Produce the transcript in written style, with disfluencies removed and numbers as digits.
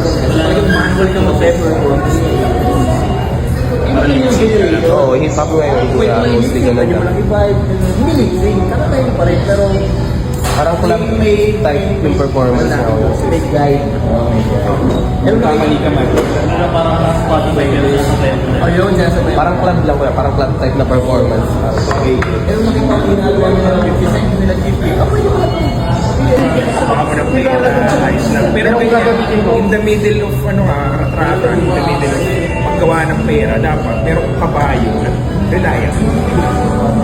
Talagang manual ka mag-performance. Oo, hip hop ngayon, kuya. Mostly ganun lang. Hindi mixing, kakatayo pa rin, pero Parang club type ng performance na ako. big guy. Kamali ka man. Pero parang Spotify pero sa tempo na. Ayun, sinasabay. Parang club lang kuya, parang club type na performance. Pero nakita ko ginagawa nila ng 50 cent nila GP. Ako yung mga Baka mo na pera, ayos lang. Pero in the middle of ratrata, in the middle of paggawa ng pera, dapat meron kang kabayo na reliable.